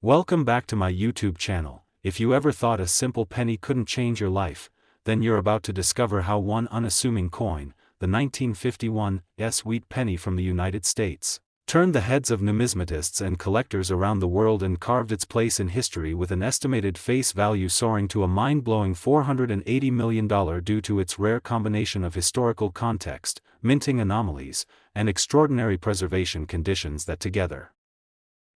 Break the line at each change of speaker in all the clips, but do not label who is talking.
Welcome back to my YouTube channel. If you ever thought a simple penny couldn't change your life, then you're about to discover how one unassuming coin, the 1951 wheat penny from the United States, turned the heads of numismatists and collectors around the world and carved its place in history with an estimated face value soaring to a mind-blowing $480 million due to its rare combination of historical context, minting anomalies, and extraordinary preservation conditions that together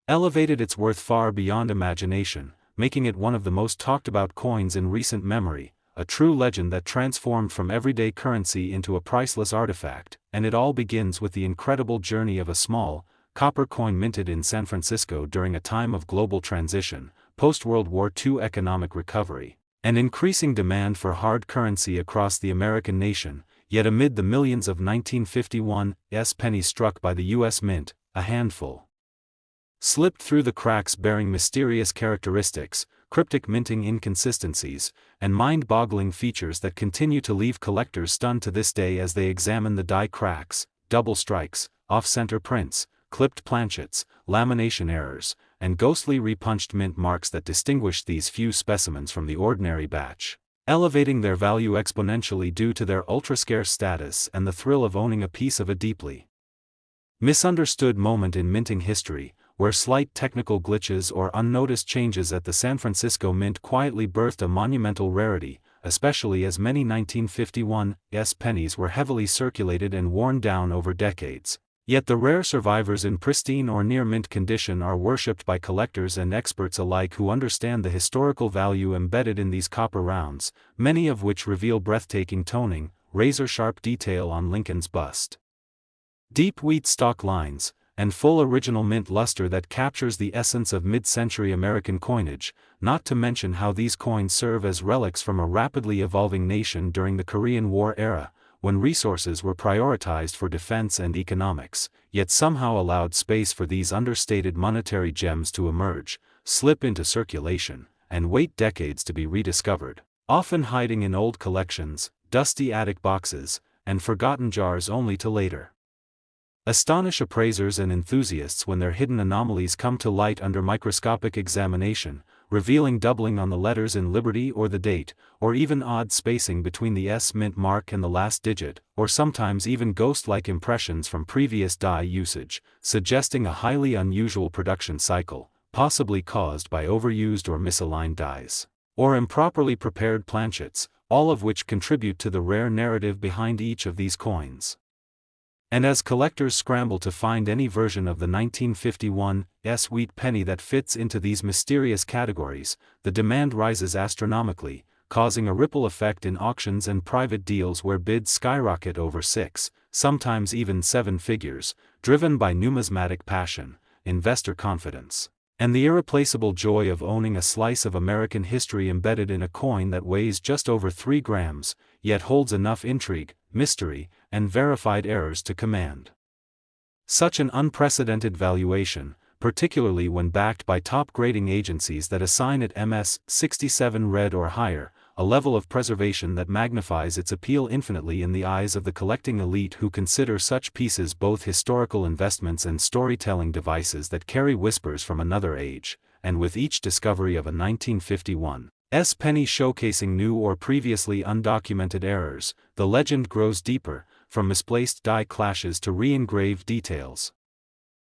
elevated its worth far beyond imagination, making it one of the most talked-about coins in recent memory, a true legend that transformed from everyday currency into a priceless artifact. And it all begins with the incredible journey of a small, copper coin minted in San Francisco during a time of global transition, post-World War II economic recovery, and increasing demand for hard currency across the American nation. Yet amid the millions of 1951 pennies struck by the U.S. Mint, a handful slipped through the cracks bearing mysterious characteristics, cryptic minting inconsistencies, and mind-boggling features that continue to leave collectors stunned to this day as they examine the die cracks, double strikes, off-center prints, clipped planchets, lamination errors, and ghostly repunched mint marks that distinguish these few specimens from the ordinary batch, elevating their value exponentially due to their ultra-scarce status and the thrill of owning a piece of a deeply misunderstood moment in minting history, where slight technical glitches or unnoticed changes at the San Francisco Mint quietly birthed a monumental rarity, especially as many 1951 pennies were heavily circulated and worn down over decades. Yet the rare survivors in pristine or near-mint condition are worshipped by collectors and experts alike who understand the historical value embedded in these copper rounds, many of which reveal breathtaking toning, razor-sharp detail on Lincoln's bust, deep wheat stock lines, and full original mint luster that captures the essence of mid-century American coinage, not to mention how these coins serve as relics from a rapidly evolving nation during the Korean War era, when resources were prioritized for defense and economics, yet somehow allowed space for these understated monetary gems to emerge, slip into circulation, and wait decades to be rediscovered, often hiding in old collections, dusty attic boxes, and forgotten jars only to later astonish appraisers and enthusiasts when their hidden anomalies come to light under microscopic examination, revealing doubling on the letters in Liberty or the date, or even odd spacing between the S mint mark and the last digit, or sometimes even ghost-like impressions from previous die usage, suggesting a highly unusual production cycle, possibly caused by overused or misaligned dies, or improperly prepared planchets, all of which contribute to the rare narrative behind each of these coins. And as collectors scramble to find any version of the 1951 wheat penny that fits into these mysterious categories, the demand rises astronomically, causing a ripple effect in auctions and private deals where bids skyrocket over 6, sometimes even 7 figures, driven by numismatic passion, investor confidence, and the irreplaceable joy of owning a slice of American history embedded in a coin that weighs just over 3 grams, yet holds enough intrigue, mystery, and verified errors to command such an unprecedented valuation, particularly when backed by top grading agencies that assign it MS 67 red or higher, a level of preservation that magnifies its appeal infinitely in the eyes of the collecting elite who consider such pieces both historical investments and storytelling devices that carry whispers from another age. And with each discovery of a 1951 penny showcasing new or previously undocumented errors, the legend grows deeper, from misplaced die clashes to re-engraved details,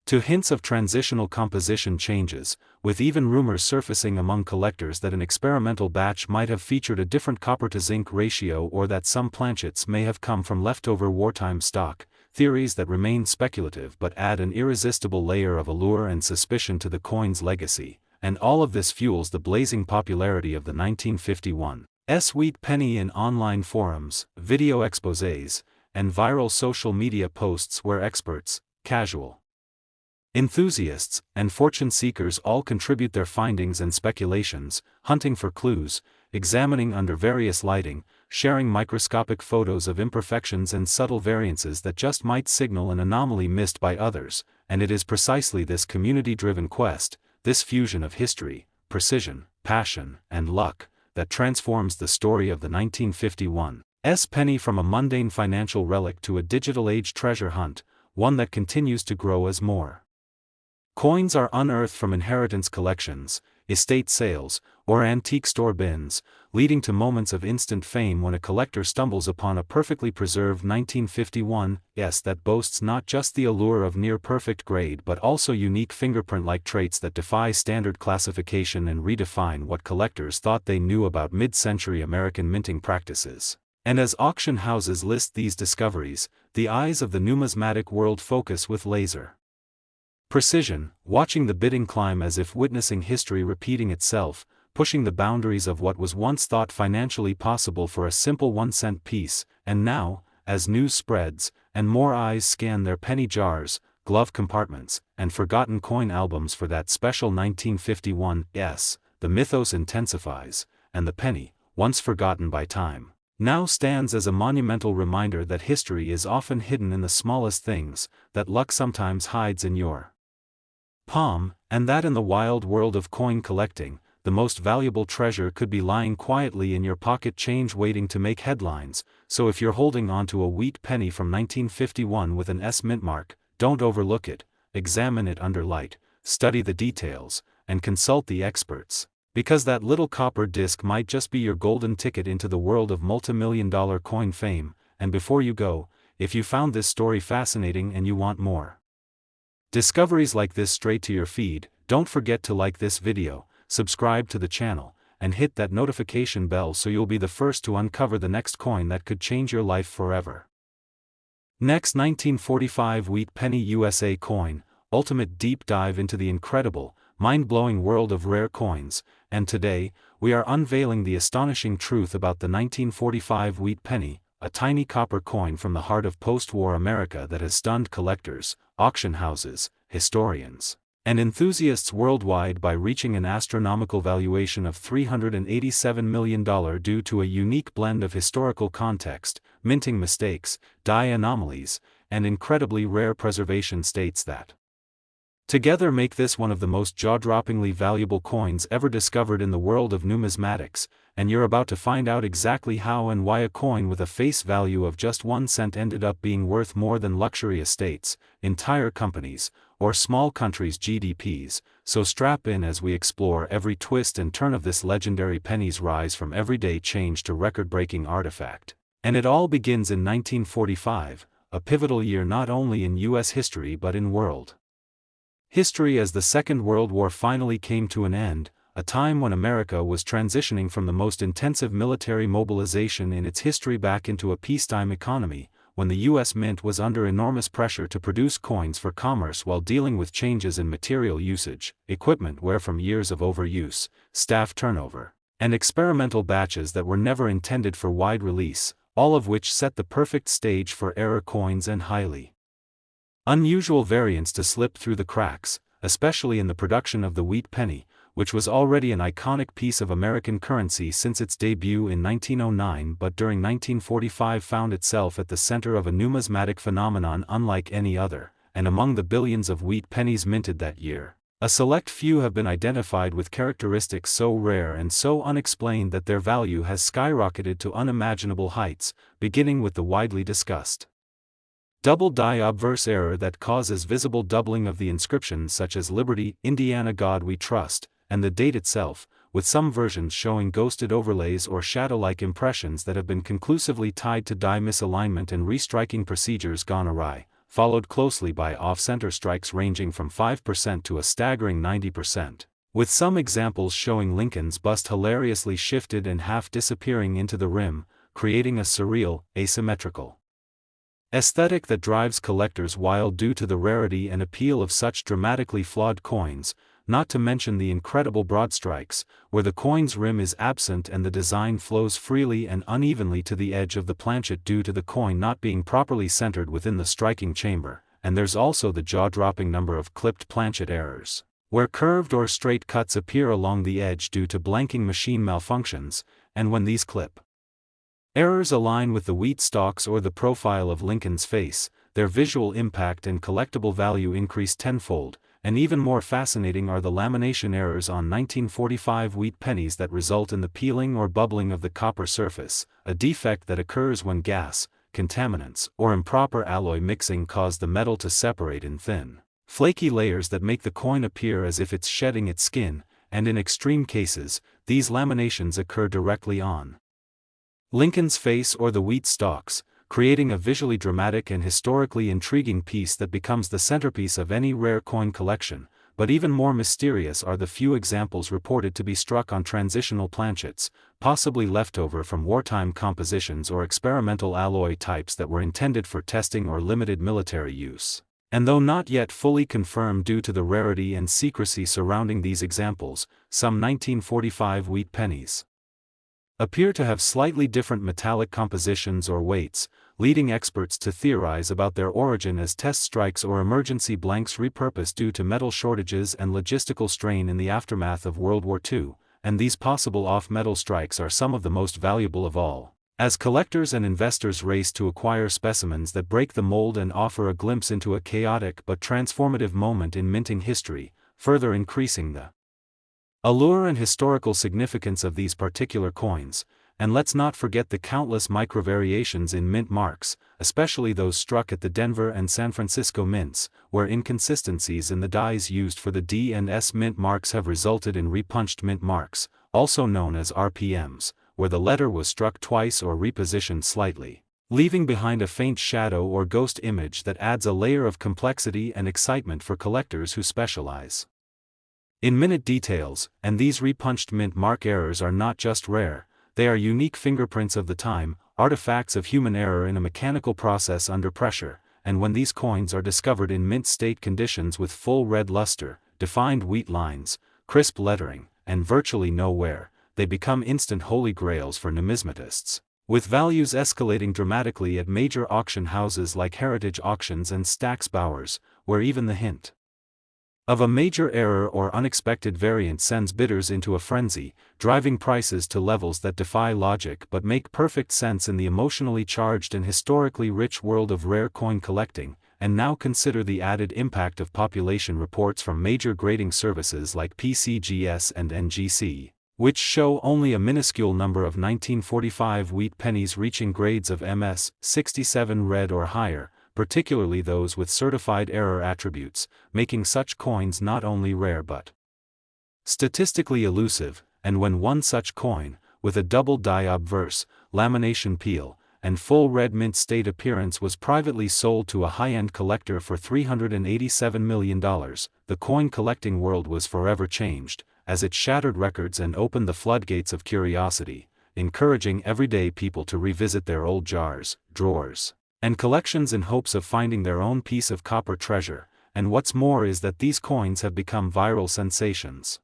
to hints of transitional composition changes, with even rumors surfacing among collectors that an experimental batch might have featured a different copper-to-zinc ratio or that some planchets may have come from leftover wartime stock, theories that remain speculative but add an irresistible layer of allure and suspicion to the coin's legacy. And all of this fuels the blazing popularity of the 1951 wheat penny in online forums, video exposés, and viral social media posts where experts, casual enthusiasts, and fortune seekers all contribute their findings and speculations, hunting for clues, examining under various lighting, sharing microscopic photos of imperfections and subtle variances that just might signal an anomaly missed by others. And it is precisely this community-driven quest, this fusion of history, precision, passion, and luck, that transforms the story of the 1951 penny from a mundane financial relic to a digital age treasure hunt, one that continues to grow as more Coins are unearthed from inheritance collections, estate sales, or antique store bins, leading to moments of instant fame when a collector stumbles upon a perfectly preserved 1951 S that boasts not just the allure of near-perfect grade but also unique fingerprint-like traits that defy standard classification and redefine what collectors thought they knew about mid-century American minting practices. And as auction houses list these discoveries, the eyes of the numismatic world focus with laser precision, watching the bidding climb as if witnessing history repeating itself, pushing the boundaries of what was once thought financially possible for a simple 1-cent piece, and now, as news spreads, and more eyes scan their penny jars, glove compartments, and forgotten coin albums for that special 1951 S, the mythos intensifies, and the penny, once forgotten by time, now stands as a monumental reminder that history is often hidden in the smallest things, that luck sometimes hides in your palm, and that in the wild world of coin collecting, the most valuable treasure could be lying quietly in your pocket change waiting to make headlines. So if you're holding onto a wheat penny from 1951 with an S mint mark, don't overlook it, examine it under light, study the details, and consult the experts. Because that little copper disc might just be your golden ticket into the world of multimillion-dollar coin fame. And before you go, if you found this story fascinating and you want more discoveries like this straight to your feed, don't forget to like this video, subscribe to the channel, and hit that notification bell so you'll be the first to uncover the next coin that could change your life forever. Next, 1945 Wheat Penny USA coin, ultimate deep dive into the incredible, mind-blowing world of rare coins, and today, we are unveiling the astonishing truth about the 1945 Wheat Penny, a tiny copper coin from the heart of post-war America that has stunned collectors, auction houses, historians, and enthusiasts worldwide by reaching an astronomical valuation of $387 million due to a unique blend of historical context, minting mistakes, die anomalies, and incredibly rare preservation states that together make this one of the most jaw-droppingly valuable coins ever discovered in the world of numismatics, and you're about to find out exactly how and why a coin with a face value of just 1 cent ended up being worth more than luxury estates, entire companies, or small countries' GDPs. So strap in as we explore every twist and turn of this legendary penny's rise from everyday change to record-breaking artifact. And it all begins in 1945, a pivotal year not only in US history but in world history as the Second World War finally came to an end, a time when America was transitioning from the most intensive military mobilization in its history back into a peacetime economy, when the U.S. Mint was under enormous pressure to produce coins for commerce while dealing with changes in material usage, equipment wear from years of overuse, staff turnover, and experimental batches that were never intended for wide release, all of which set the perfect stage for error coins and highly unusual variants to slip through the cracks, especially in the production of the wheat penny, which was already an iconic piece of American currency since its debut in 1909 but during 1945 found itself at the center of a numismatic phenomenon unlike any other, and among the billions of wheat pennies minted that year, a select few have been identified with characteristics so rare and so unexplained that their value has skyrocketed to unimaginable heights, beginning with the widely discussed double die obverse error that causes visible doubling of the inscriptions such as Liberty, Indiana God We Trust, and the date itself, with some versions showing ghosted overlays or shadow-like impressions that have been conclusively tied to die misalignment and restriking procedures gone awry, followed closely by off-center strikes ranging from 5% to a staggering 90%, with some examples showing Lincoln's bust hilariously shifted and half disappearing into the rim, creating a surreal, asymmetrical aesthetic that drives collectors wild due to the rarity and appeal of such dramatically flawed coins, not to mention the incredible broad strikes, where the coin's rim is absent and the design flows freely and unevenly to the edge of the planchet due to the coin not being properly centered within the striking chamber, and there's also the jaw-dropping number of clipped planchet errors, where curved or straight cuts appear along the edge due to blanking machine malfunctions, and when these clip errors align with the wheat stalks or the profile of Lincoln's face, their visual impact and collectible value increase tenfold, and even more fascinating are the lamination errors on 1945 wheat pennies that result in the peeling or bubbling of the copper surface, a defect that occurs when gas, contaminants, or improper alloy mixing cause the metal to separate and thin, Flaky layers that make the coin appear as if it's shedding its skin, and in extreme cases, these laminations occur directly on Lincoln's face or the wheat stalks, creating a visually dramatic and historically intriguing piece that becomes the centerpiece of any rare coin collection. But even more mysterious are the few examples reported to be struck on transitional planchets, possibly leftover from wartime compositions or experimental alloy types that were intended for testing or limited military use. And though not yet fully confirmed due to the rarity and secrecy surrounding these examples, some 1945 wheat pennies appear to have slightly different metallic compositions or weights, leading experts to theorize about their origin as test strikes or emergency blanks repurposed due to metal shortages and logistical strain in the aftermath of World War II, and these possible off-metal strikes are some of the most valuable of all, as collectors and investors race to acquire specimens that break the mold and offer a glimpse into a chaotic but transformative moment in minting history, further increasing the allure and historical significance of these particular coins. And let's not forget the countless micro-variations in mint marks, especially those struck at the Denver and San Francisco mints, where inconsistencies in the dies used for the D and S mint marks have resulted in repunched mint marks, also known as RPMs, where the letter was struck twice or repositioned slightly, leaving behind a faint shadow or ghost image that adds a layer of complexity and excitement for collectors who specialize in minute details. And these repunched mint mark errors are not just rare. They are unique fingerprints of the time, artifacts of human error in a mechanical process under pressure, and when these coins are discovered in mint state conditions with full red luster, defined wheat lines, crisp lettering, and virtually no wear, they become instant holy grails for numismatists, with values escalating dramatically at major auction houses like Heritage Auctions and Stack's Bowers, where even the hint of a major error or unexpected variant sends bidders into a frenzy, driving prices to levels that defy logic but make perfect sense in the emotionally charged and historically rich world of rare coin collecting. And now consider the added impact of population reports from major grading services like PCGS and NGC, which show only a minuscule number of 1945 wheat pennies reaching grades of MS 67 red or higher, particularly those with certified error attributes, making such coins not only rare but statistically elusive. And when one such coin, with a double die obverse, lamination peel, and full red mint state appearance was privately sold to a high-end collector for $387 million, the coin collecting world was forever changed, as it shattered records and opened the floodgates of curiosity, encouraging everyday people to revisit their old jars, drawers, and collections in hopes of finding their own piece of copper treasure. And what's more is that these coins have become viral sensations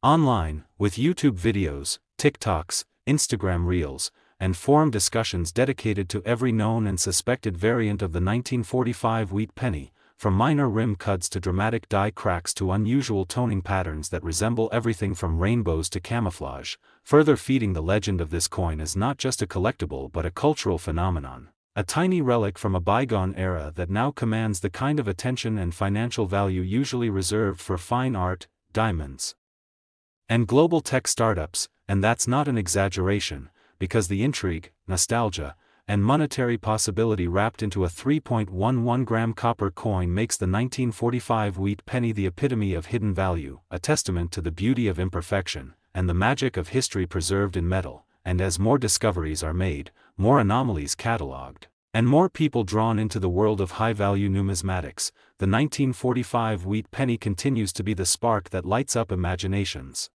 online, with YouTube videos, TikToks, Instagram Reels, and forum discussions dedicated to every known and suspected variant of the 1945 wheat penny, from minor rim cuts to dramatic die cracks to unusual toning patterns that resemble everything from rainbows to camouflage, further feeding the legend of this coin as not just a collectible but a cultural phenomenon. A tiny relic from a bygone era that now commands the kind of attention and financial value usually reserved for fine art, diamonds, and global tech startups. And that's not an exaggeration, because the intrigue, nostalgia, and monetary possibility wrapped into a 3.11-gram copper coin makes the 1945 wheat penny the epitome of hidden value, a testament to the beauty of imperfection, and the magic of history preserved in metal. And as more discoveries are made, more anomalies catalogued, and more people drawn into the world of high-value numismatics, the 1945 wheat penny continues to be the spark that lights up imaginations,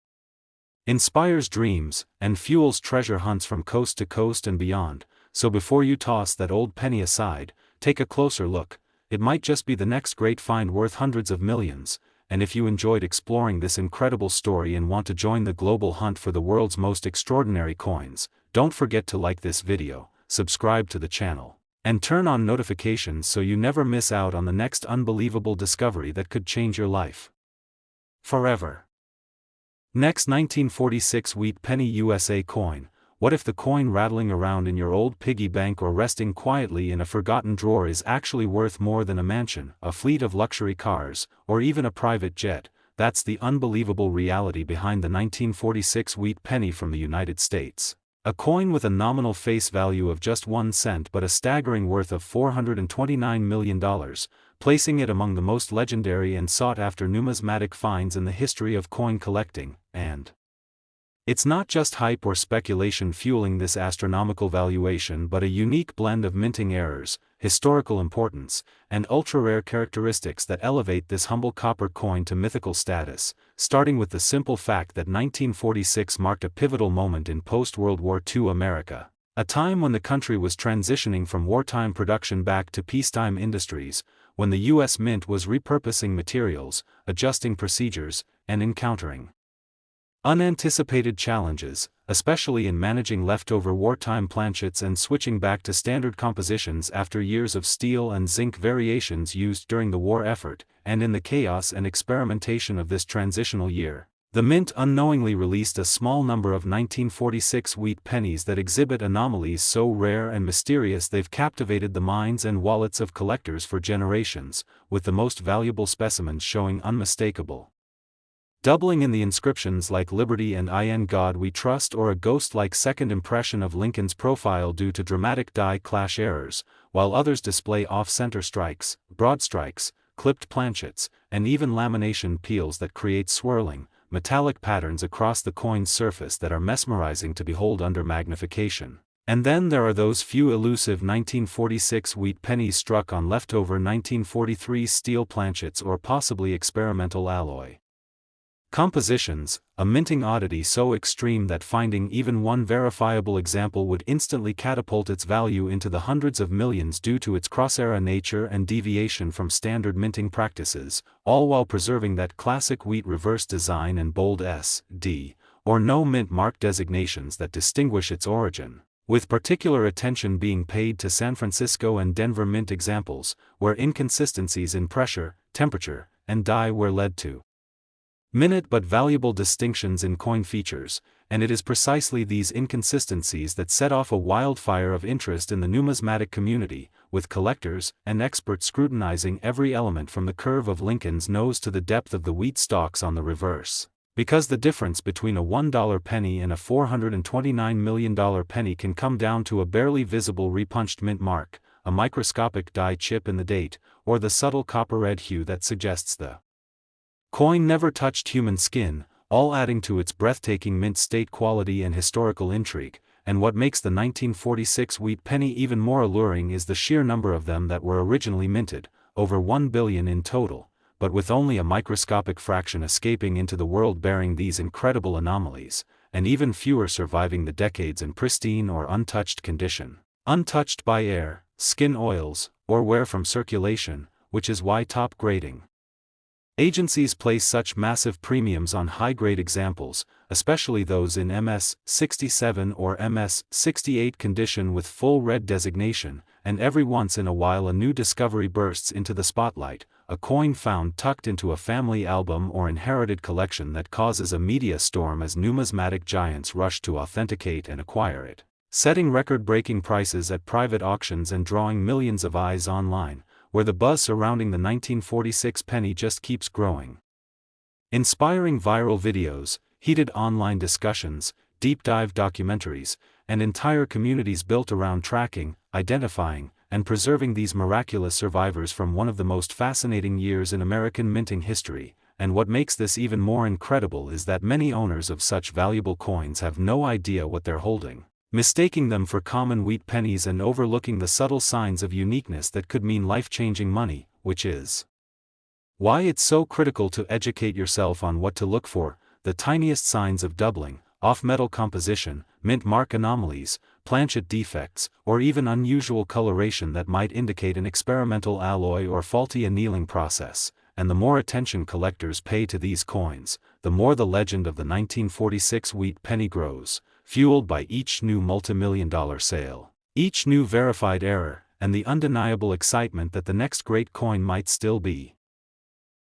inspires dreams, and fuels treasure hunts from coast to coast and beyond. So before you toss that old penny aside, take a closer look. It might just be the next great find worth hundreds of millions. And if you enjoyed exploring this incredible story and want to join the global hunt for the world's most extraordinary coins, don't forget to like this video, subscribe to the channel, and turn on notifications so you never miss out on the next unbelievable discovery that could change your life forever. Next, 1946 wheat penny USA coin. What if the coin rattling around in your old piggy bank or resting quietly in a forgotten drawer is actually worth more than a mansion, a fleet of luxury cars, or even a private jet? That's the unbelievable reality behind the 1946 wheat penny from the United States. A coin with a nominal face value of just 1 cent but a staggering worth of $429 million, placing it among the most legendary and sought-after numismatic finds in the history of coin collecting, and it's not just hype or speculation fueling this astronomical valuation but a unique blend of minting errors, historical importance, and ultra-rare characteristics that elevate this humble copper coin to mythical status, starting with the simple fact that 1946 marked a pivotal moment in post-World War II America, a time when the country was transitioning from wartime production back to peacetime industries, when the U.S. Mint was repurposing materials, adjusting procedures, and encountering unanticipated challenges, especially in managing leftover wartime planchets and switching back to standard compositions after years of steel and zinc variations used during the war effort, and in the chaos and experimentation of this transitional year. The Mint unknowingly released a small number of 1946 wheat pennies that exhibit anomalies so rare and mysterious they've captivated the minds and wallets of collectors for generations, with the most valuable specimens showing unmistakable doubling in the inscriptions like Liberty and In God We Trust, or a ghost-like second impression of Lincoln's profile due to dramatic die clash errors, while others display off-center strikes, broad strikes, clipped planchets, and even lamination peels that create swirling, metallic patterns across the coin's surface that are mesmerizing to behold under magnification. And then there are those few elusive 1946 wheat pennies struck on leftover 1943 steel planchets or possibly experimental alloy compositions, a minting oddity so extreme that finding even one verifiable example would instantly catapult its value into the hundreds of millions due to its cross-era nature and deviation from standard minting practices, all while preserving that classic wheat reverse design and bold S, D, or no mint mark designations that distinguish its origin, with particular attention being paid to San Francisco and Denver mint examples, where inconsistencies in pressure, temperature, and die were led to minute but valuable distinctions in coin features, and it is precisely these inconsistencies that set off a wildfire of interest in the numismatic community, with collectors and experts scrutinizing every element from the curve of Lincoln's nose to the depth of the wheat stalks on the reverse. Because the difference between a $1 penny and a $429 million penny can come down to a barely visible repunched mint mark, a microscopic die chip in the date, or the subtle copper-red hue that suggests the coin never touched human skin, all adding to its breathtaking mint state quality and historical intrigue. And what makes the 1946 wheat penny even more alluring is the sheer number of them that were originally minted, over 1 billion in total, but with only a microscopic fraction escaping into the world bearing these incredible anomalies, and even fewer surviving the decades in pristine or untouched condition, untouched by air, skin oils, or wear from circulation, which is why top grading agencies place such massive premiums on high-grade examples, especially those in MS-67 or MS-68 condition with full red designation, and every once in a while a new discovery bursts into the spotlight, a coin found tucked into a family album or inherited collection that causes a media storm as numismatic giants rush to authenticate and acquire it, setting record-breaking prices at private auctions and drawing millions of eyes online, where the buzz surrounding the 1946 penny just keeps growing. Inspiring viral videos, heated online discussions, deep-dive documentaries, and entire communities built around tracking, identifying, and preserving these miraculous survivors from one of the most fascinating years in American minting history. And what makes this even more incredible is that many owners of such valuable coins have no idea what they're holding, mistaking them for common wheat pennies and overlooking the subtle signs of uniqueness that could mean life-changing money, which is why it's so critical to educate yourself on what to look for: the tiniest signs of doubling, off-metal composition, mint mark anomalies, planchet defects, or even unusual coloration that might indicate an experimental alloy or faulty annealing process. And the more attention collectors pay to these coins, the more the legend of the 1946 wheat penny grows, fueled by each new multimillion-dollar sale, each new verified error, and the undeniable excitement that the next great coin might still be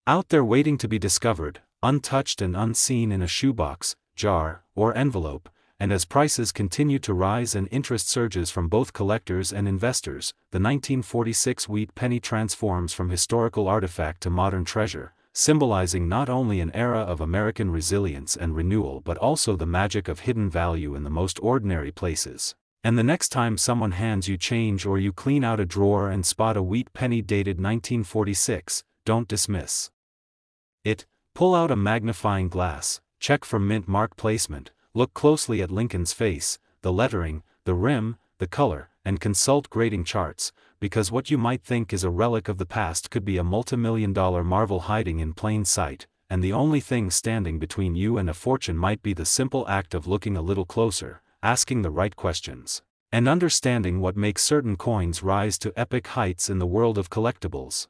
out there waiting to be discovered, untouched and unseen in a shoebox, jar, or envelope. And as prices continue to rise and interest surges from both collectors and investors, the 1946 wheat penny transforms from historical artifact to modern treasure, symbolizing not only an era of American resilience and renewal but also the magic of hidden value in the most ordinary places. And the next time someone hands you change or you clean out a drawer and spot a wheat penny dated 1946, don't dismiss it. Pull out a magnifying glass, check for mint mark placement, look closely at Lincoln's face, the lettering, the rim, the color, and consult grading charts, because what you might think is a relic of the past could be a multimillion-dollar marvel hiding in plain sight, and the only thing standing between you and a fortune might be the simple act of looking a little closer, asking the right questions, and understanding what makes certain coins rise to epic heights in the world of collectibles.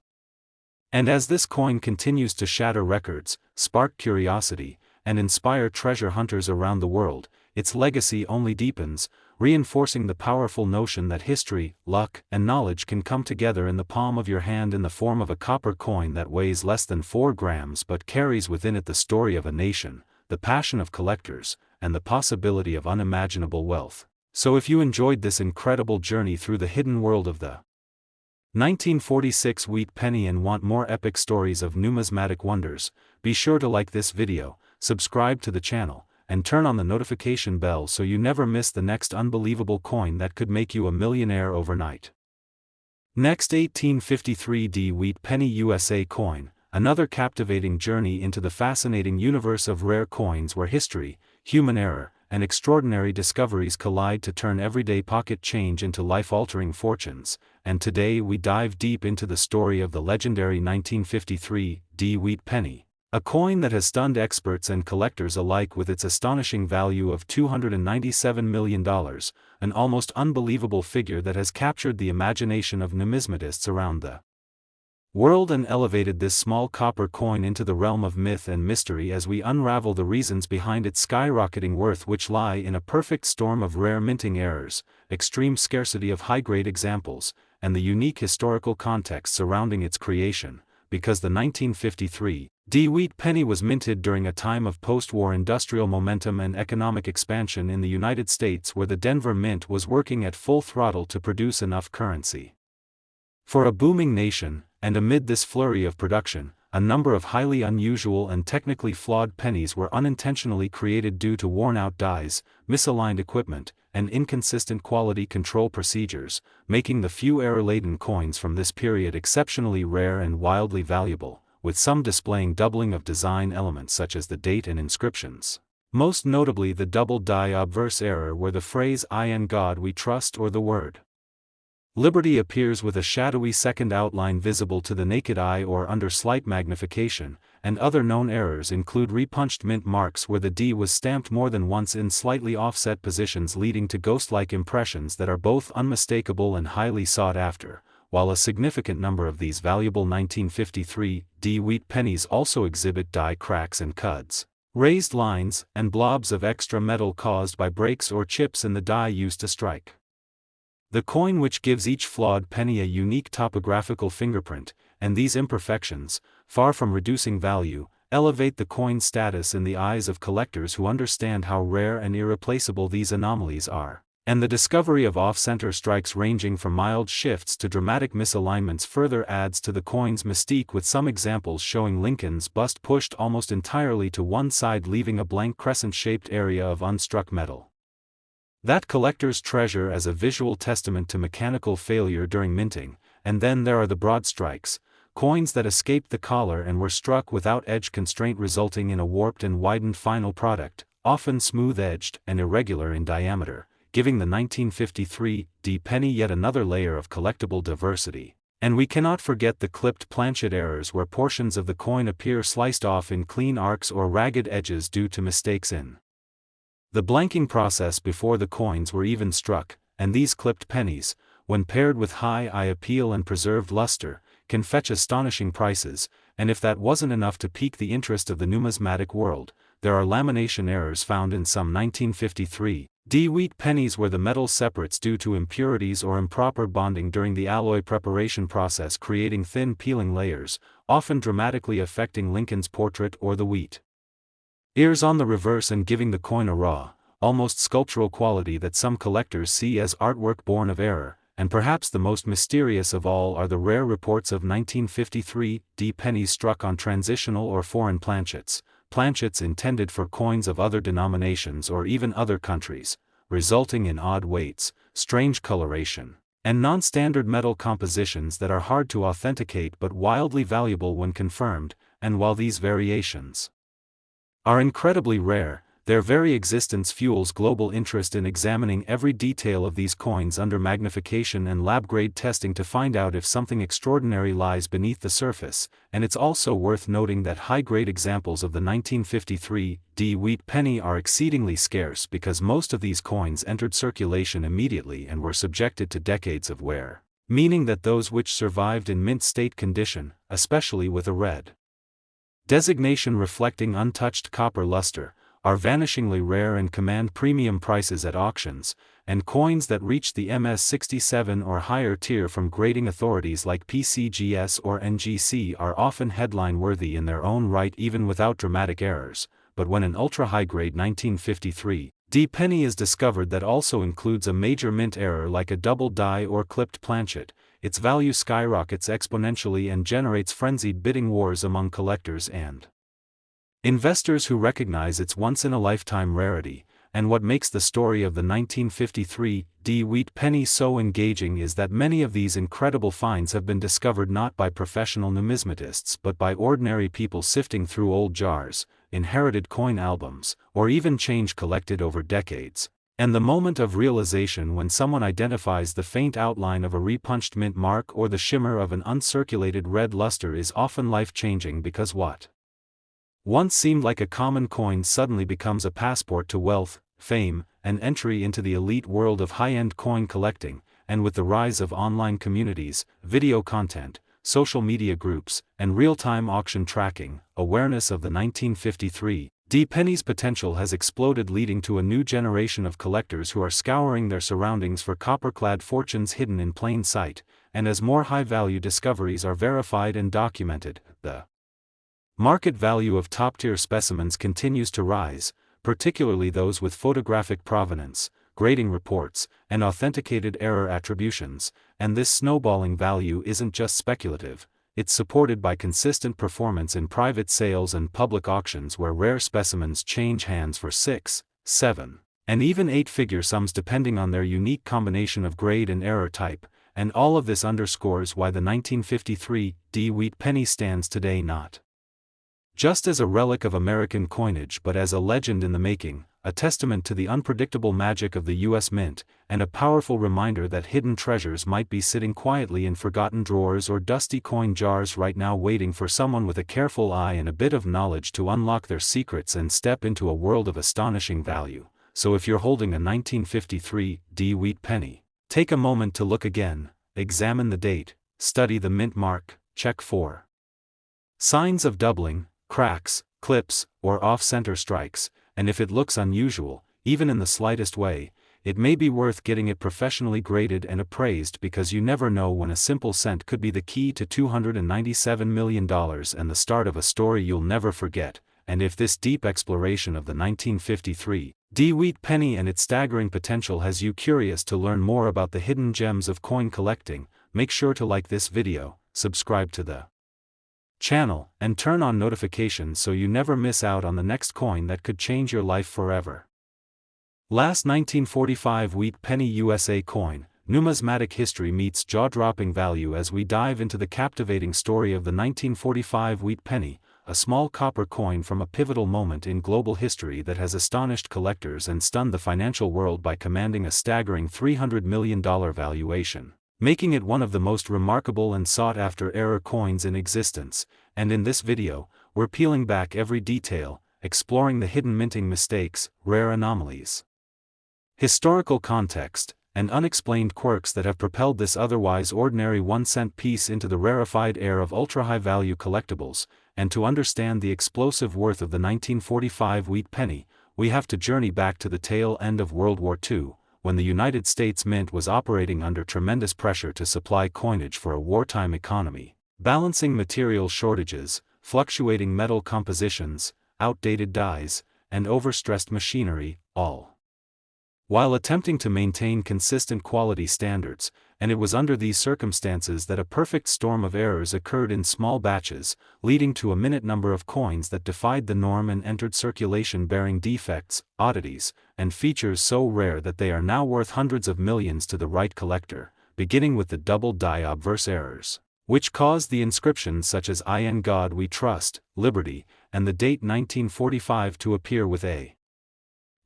And as this coin continues to shatter records, spark curiosity, and inspire treasure hunters around the world, its legacy only deepens, reinforcing the powerful notion that history, luck, and knowledge can come together in the palm of your hand in the form of a copper coin that weighs less than 4 grams but carries within it the story of a nation, the passion of collectors, and the possibility of unimaginable wealth. So if you enjoyed this incredible journey through the hidden world of the 1946 wheat penny and want more epic stories of numismatic wonders, be sure to like this video, subscribe to the channel, and turn on the notification bell so you never miss the next unbelievable coin that could make you a millionaire overnight. Next, 1853 wheat penny USA coin, another captivating journey into the fascinating universe of rare coins where history, human error, and extraordinary discoveries collide to turn everyday pocket change into life-altering fortunes, and today we dive deep into the story of the legendary 1953 wheat penny, a coin that has stunned experts and collectors alike with its astonishing value of $297 million, an almost unbelievable figure that has captured the imagination of numismatists around the world and elevated this small copper coin into the realm of myth and mystery as we unravel the reasons behind its skyrocketing worth, which lie in a perfect storm of rare minting errors, extreme scarcity of high-grade examples, and the unique historical context surrounding its creation, because the 1953 wheat penny was minted during a time of post-war industrial momentum and economic expansion in the United States, where the Denver Mint was working at full throttle to produce enough currency for a booming nation. And amid this flurry of production, a number of highly unusual and technically flawed pennies were unintentionally created due to worn-out dies, misaligned equipment, and inconsistent quality control procedures, making the few error-laden coins from this period exceptionally rare and wildly valuable, with some displaying doubling of design elements such as the date and inscriptions. Most notably the double die obverse error, where the phrase "I in God we trust" or the word Liberty appears with a shadowy second outline visible to the naked eye or under slight magnification, and other known errors include repunched mint marks where the D was stamped more than once in slightly offset positions, leading to ghost-like impressions that are both unmistakable and highly sought after, while a significant number of these valuable 1953 wheat pennies also exhibit die cracks and cuds, raised lines, and blobs of extra metal caused by breaks or chips in the die used to strike the coin, which gives each flawed penny a unique topographical fingerprint, and these imperfections, far from reducing value, elevate the coin's status in the eyes of collectors who understand how rare and irreplaceable these anomalies are. And the discovery of off-center strikes ranging from mild shifts to dramatic misalignments further adds to the coin's mystique, with some examples showing Lincoln's bust pushed almost entirely to one side, leaving a blank crescent-shaped area of unstruck metal that collectors treasure as a visual testament to mechanical failure during minting. And then there are the broad strikes, coins that escaped the collar and were struck without edge constraint, resulting in a warped and widened final product, often smooth-edged and irregular in diameter, giving the 1953 penny yet another layer of collectible diversity. And we cannot forget the clipped planchet errors, where portions of the coin appear sliced off in clean arcs or ragged edges due to mistakes in the blanking process before the coins were even struck. And these clipped pennies, when paired with high eye appeal and preserved luster, can fetch astonishing prices. And if that wasn't enough to pique the interest of the numismatic world, there are lamination errors found in some 1953 wheat pennies where the metal separates due to impurities or improper bonding during the alloy preparation process, creating thin peeling layers, often dramatically affecting Lincoln's portrait or the wheat ears on the reverse, and giving the coin a raw, almost sculptural quality that some collectors see as artwork born of error. and perhaps the most mysterious of all are the rare reports of 1953 pennies struck on transitional or foreign planchets, planchets intended for coins of other denominations or even other countries, resulting in odd weights, strange coloration, and non-standard metal compositions that are hard to authenticate but wildly valuable when confirmed. And while these variations are incredibly rare, their very existence fuels global interest in examining every detail of these coins under magnification and lab-grade testing to find out if something extraordinary lies beneath the surface. And it's also worth noting that high-grade examples of the 1953 wheat penny are exceedingly scarce because most of these coins entered circulation immediately and were subjected to decades of wear, meaning that those which survived in mint state condition, especially with a red designation reflecting untouched copper luster, are vanishingly rare and command premium prices at auctions, and coins that reach the MS-67 or higher tier from grading authorities like PCGS or NGC are often headline-worthy in their own right even without dramatic errors. But when an ultra-high-grade 1953 penny is discovered that also includes a major mint error like a double die or clipped planchet, its value skyrockets exponentially and generates frenzied bidding wars among collectors and investors who recognize its once-in-a-lifetime rarity. And what makes the story of the 1953 wheat penny so engaging is that many of these incredible finds have been discovered not by professional numismatists but by ordinary people sifting through old jars, inherited coin albums, or even change collected over decades. And the moment of realization when someone identifies the faint outline of a repunched mint mark or the shimmer of an uncirculated red luster is often life-changing, because what once seemed like a common coin suddenly becomes a passport to wealth, fame, and entry into the elite world of high-end coin collecting. And with the rise of online communities, video content, social media groups, and real-time auction tracking, awareness of the 1953 penny's potential has exploded, leading to a new generation of collectors who are scouring their surroundings for copper-clad fortunes hidden in plain sight. And as more high-value discoveries are verified and documented, the market value of top-tier specimens continues to rise, particularly those with photographic provenance, grading reports, and authenticated error attributions. And this snowballing value isn't just speculative, it's supported by consistent performance in private sales and public auctions where rare specimens change hands for 6, 7, and even 8-figure sums depending on their unique combination of grade and error type. And all of this underscores why the 1953 wheat penny stands today not just as a relic of American coinage but as a legend in the making, a testament to the unpredictable magic of the U.S. Mint, and a powerful reminder that hidden treasures might be sitting quietly in forgotten drawers or dusty coin jars right now, waiting for someone with a careful eye and a bit of knowledge to unlock their secrets and step into a world of astonishing value. So if you're holding a 1953 wheat penny, take a moment to look again, examine the date, study the mint mark, check for signs of doubling, cracks, clips, or off-center strikes, and if it looks unusual, even in the slightest way, it may be worth getting it professionally graded and appraised, because you never know when a simple cent could be the key to $297 million and the start of a story you'll never forget. And if this deep exploration of the 1953 wheat penny and its staggering potential has you curious to learn more about the hidden gems of coin collecting, make sure to like this video, subscribe to the channel, and turn on notifications so you never miss out on the next coin that could change your life forever. Last 1945 wheat penny USA coin, numismatic history meets jaw-dropping value as we dive into the captivating story of the 1945 wheat penny, a small copper coin from a pivotal moment in global history that has astonished collectors and stunned the financial world by commanding a staggering $300 million valuation, making it one of the most remarkable and sought-after error coins in existence. And in this video, we're peeling back every detail, exploring the hidden minting mistakes, rare anomalies, historical context, and unexplained quirks that have propelled this otherwise ordinary 1-cent piece into the rarefied air of ultra-high-value collectibles. And to understand the explosive worth of the 1945 wheat penny, we have to journey back to the tail end of World War II, when the United States Mint was operating under tremendous pressure to supply coinage for a wartime economy, balancing material shortages, fluctuating metal compositions, outdated dies, and overstressed machinery, all while attempting to maintain consistent quality standards, and it was under these circumstances that a perfect storm of errors occurred in small batches, leading to a minute number of coins that defied the norm and entered circulation bearing defects, oddities, and features so rare that they are now worth hundreds of millions to the right collector, beginning with the double die obverse errors, which caused the inscriptions such as "In God We Trust, Liberty," and the date 1945 to appear with a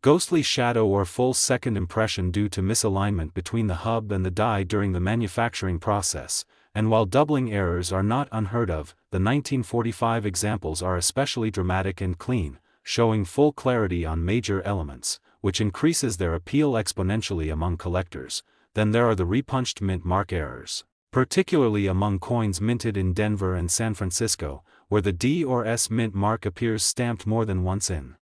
ghostly shadow or full second impression due to misalignment between the hub and the die during the manufacturing process, and while doubling errors are not unheard of, the 1945 examples are especially dramatic and clean, showing full clarity on major elements, which increases their appeal exponentially among collectors. Then there are the repunched mint mark errors, particularly among coins minted in Denver and San Francisco, where the D or S mint mark appears stamped more than once in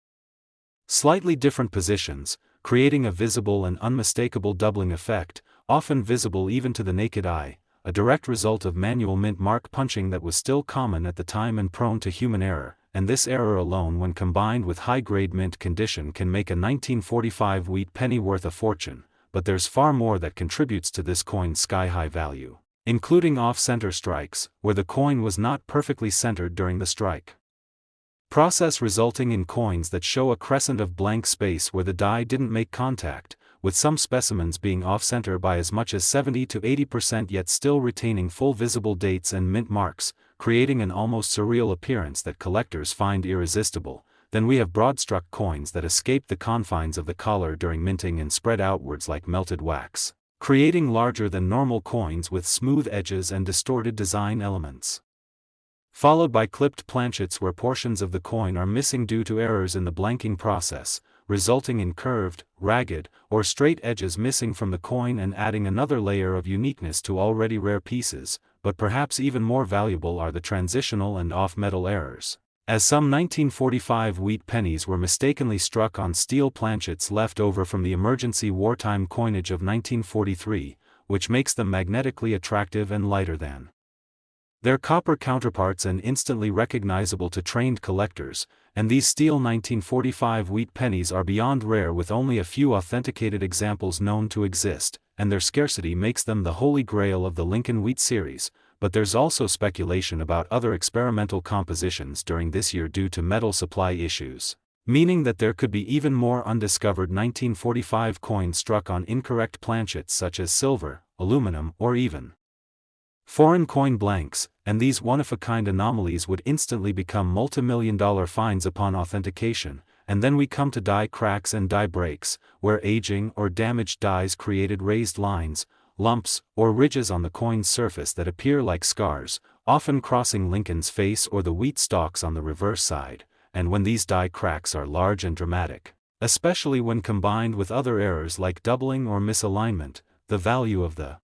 slightly different positions, creating a visible and unmistakable doubling effect, often visible even to the naked eye, a direct result of manual mint mark punching that was still common at the time and prone to human error, and this error alone when combined with high-grade mint condition can make a 1945 wheat penny worth a fortune, but there's far more that contributes to this coin's sky-high value, including off-center strikes, where the coin was not perfectly centered during the strike process, resulting in coins that show a crescent of blank space where the die didn't make contact, with some specimens being off-center by as much as 70 to 80% yet still retaining full visible dates and mint marks, creating an almost surreal appearance that collectors find irresistible. Then we have broad-struck coins that escape the confines of the collar during minting and spread outwards like melted wax, creating larger than normal coins with smooth edges and distorted design elements, followed by clipped planchets where portions of the coin are missing due to errors in the blanking process, resulting in curved, ragged, or straight edges missing from the coin and adding another layer of uniqueness to already rare pieces. But perhaps even more valuable are the transitional and off-metal errors, as some 1945 wheat pennies were mistakenly struck on steel planchets left over from the emergency wartime coinage of 1943, which makes them magnetically attractive and lighter than their copper counterparts and instantly recognizable to trained collectors, and these steel 1945 wheat pennies are beyond rare with only a few authenticated examples known to exist, and their scarcity makes them the holy grail of the Lincoln Wheat series. But there's also speculation about other experimental compositions during this year due to metal supply issues, meaning that there could be even more undiscovered 1945 coins struck on incorrect planchets such as silver, aluminum, or even foreign coin blanks, and these one-of-a-kind anomalies would instantly become multi-million-dollar finds upon authentication. And then we come to die cracks and die breaks, where aging or damaged dies created raised lines, lumps, or ridges on the coin's surface that appear like scars, often crossing Lincoln's face or the wheat stalks on the reverse side. And when these die cracks are large and dramatic, especially when combined with other errors like doubling or misalignment, the value of the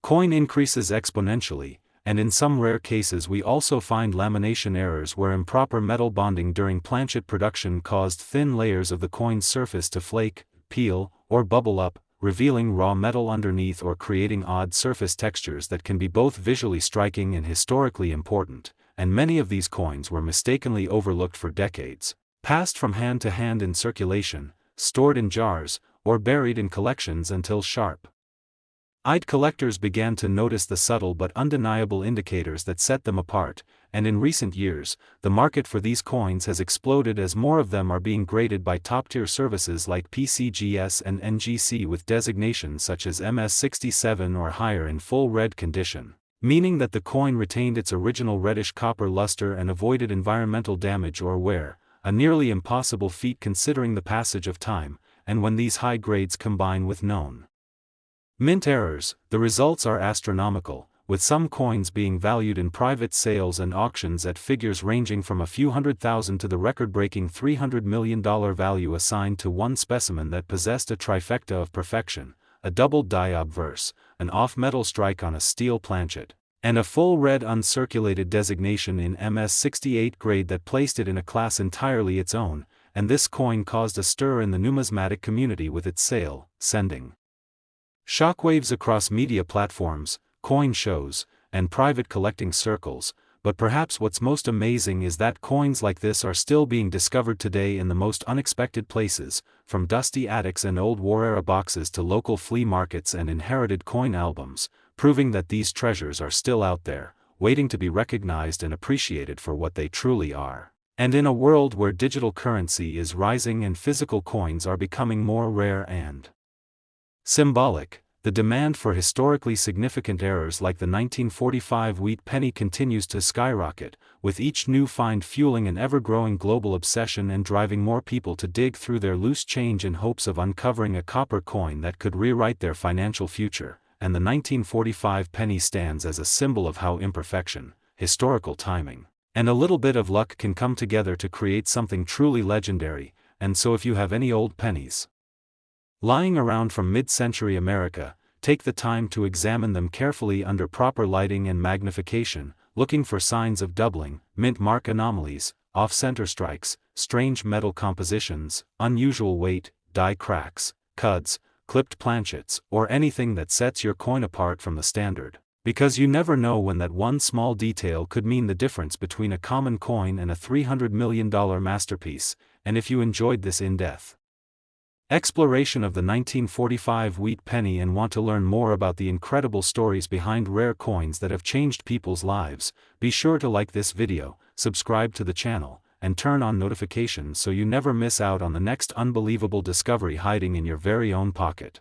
coin increases exponentially. And in some rare cases we also find lamination errors where improper metal bonding during planchet production caused thin layers of the coin's surface to flake, peel, or bubble up, revealing raw metal underneath or creating odd surface textures that can be both visually striking and historically important. And many of these coins were mistakenly overlooked for decades, passed from hand to hand in circulation, stored in jars, or buried in collections until sharp-eyed collectors began to notice the subtle but undeniable indicators that set them apart. And in recent years, the market for these coins has exploded as more of them are being graded by top-tier services like PCGS and NGC with designations such as MS67 or higher in full red condition, meaning that the coin retained its original reddish copper luster and avoided environmental damage or wear, a nearly impossible feat considering the passage of time. And when these high grades combine with known mint errors, the results are astronomical, with some coins being valued in private sales and auctions at figures ranging from a few $100,000 to the record-breaking $300 million value assigned to one specimen that possessed a trifecta of perfection: a double die obverse, an off-metal strike on a steel planchet, and a full red uncirculated designation in MS68 grade that placed it in a class entirely its own. And this coin caused a stir in the numismatic community with its sale, sending shockwaves across media platforms, coin shows, and private collecting circles. but perhaps what's most amazing is that coins like this are still being discovered today in the most unexpected places, from dusty attics and old war-era boxes to local flea markets and inherited coin albums, proving that these treasures are still out there, waiting to be recognized and appreciated for what they truly are. And in a world where digital currency is rising and physical coins are becoming more rare and symbolic, the demand for historically significant errors like the 1945 wheat penny continues to skyrocket, with each new find fueling an ever-growing global obsession and driving more people to dig through their loose change in hopes of uncovering a copper coin that could rewrite their financial future. And the 1945 penny stands as a symbol of how imperfection, historical timing, and a little bit of luck can come together to create something truly legendary. And so if you have any old pennies lying around from mid-century America, take the time to examine them carefully under proper lighting and magnification, looking for signs of doubling, mint mark anomalies, off-center strikes, strange metal compositions, unusual weight, die cracks, cuds, clipped planchets, or anything that sets your coin apart from the standard. Because you never know when that one small detail could mean the difference between a common coin and a $300 million masterpiece. And if you enjoyed this in-depth exploration of the 1945 wheat penny and want to learn more about the incredible stories behind rare coins that have changed people's lives, be sure to like this video, subscribe to the channel, and turn on notifications so you never miss out on the next unbelievable discovery hiding in your very own pocket.